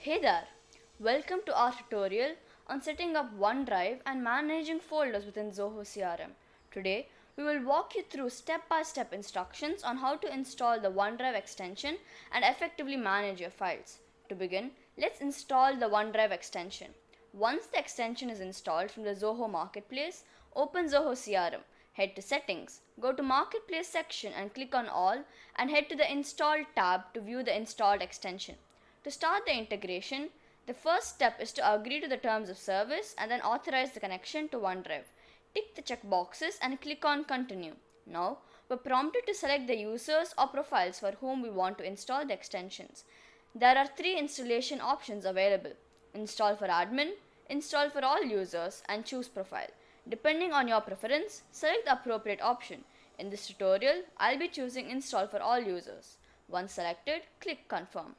Hey there! Welcome to our tutorial on setting up OneDrive and managing folders within Zoho CRM. Today, we will walk you through step-by-step instructions on how to install the OneDrive extension and effectively manage your files. To begin, let's install the OneDrive extension. Once the extension is installed from the Zoho Marketplace, open Zoho CRM. Head to Settings, go to Marketplace section and click on All and head to the Install tab to view the installed extension. To start the integration, the first step is to agree to the terms of service and then authorize the connection to OneDrive. Tick the checkboxes and click on Continue. Now, we're prompted to select the users or profiles for whom we want to install the extensions. There are three installation options available: Install for admin, Install for all users, and Choose profile. Depending on your preference, select the appropriate option. In this tutorial, I'll be choosing Install for all users. Once selected, click Confirm.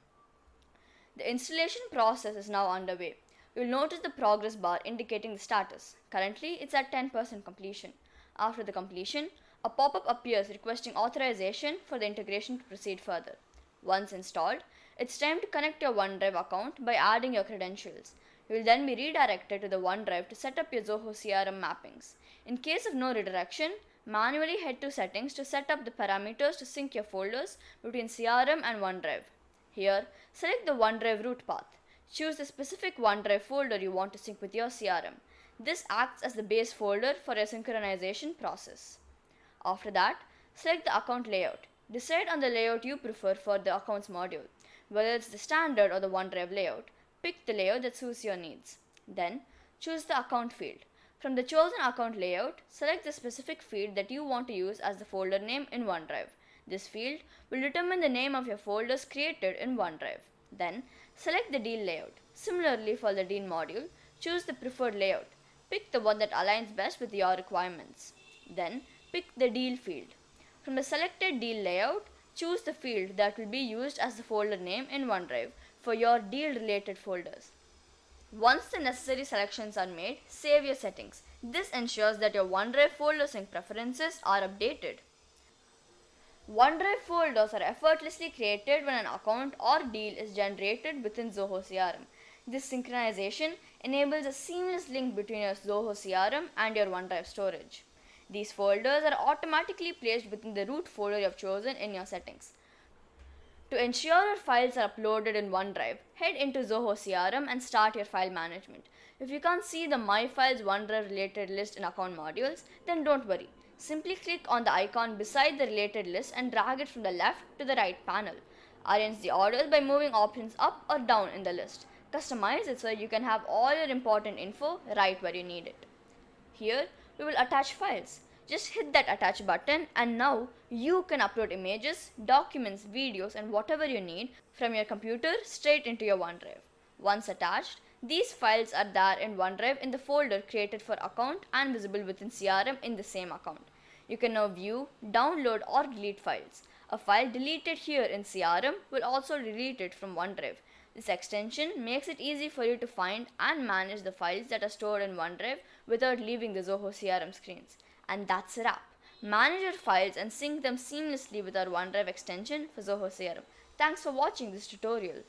The installation process is now underway. You'll notice the progress bar indicating the status. Currently, it's at 10% completion. After the completion, a pop-up appears requesting authorization for the integration to proceed further. Once installed, it's time to connect your OneDrive account by adding your credentials. You will then be redirected to the OneDrive to set up your Zoho CRM mappings. In case of no redirection, manually head to Settings to set up the parameters to sync your folders between CRM and OneDrive. Here, select the OneDrive root path. Choose the specific OneDrive folder you want to sync with your CRM. This acts as the base folder for your synchronization process. After that, select the account layout. Decide on the layout you prefer for the accounts module. Whether it's the standard or the OneDrive layout, pick the layout that suits your needs. Then, choose the account field. From the chosen account layout, select the specific field that you want to use as the folder name in OneDrive. This field will determine the name of your folders created in OneDrive. Then, select the deal layout. Similarly, for the deal module, choose the preferred layout. Pick the one that aligns best with your requirements. Then, pick the deal field. From the selected deal layout, choose the field that will be used as the folder name in OneDrive for your deal-related folders. Once the necessary selections are made, save your settings. This ensures that your OneDrive folder sync preferences are updated. OneDrive folders are effortlessly created when an account or deal is generated within Zoho CRM. This synchronization enables a seamless link between your Zoho CRM and your OneDrive storage. These folders are automatically placed within the root folder you have chosen in your settings. To ensure your files are uploaded in OneDrive, head into Zoho CRM and start your file management. If you can't see the My Files OneDrive related list in account modules, then don't worry. Simply click on the icon beside the related list and drag it from the left to the right panel. Arrange the orders by moving options up or down in the list. Customize it so you can have all your important info right where you need it. Here, we will attach files. Just hit that attach button and now you can upload images, documents, videos and whatever you need from your computer straight into your OneDrive. Once attached, these files are there in OneDrive in the folder created for account and visible within CRM in the same account. You can now view, download or delete files. A file deleted here in CRM will also delete it from OneDrive. This extension makes it easy for you to find and manage the files that are stored in OneDrive without leaving the Zoho CRM screens. And that's a wrap. Manage your files and sync them seamlessly with our OneDrive extension for Zoho CRM. Thanks for watching this tutorial.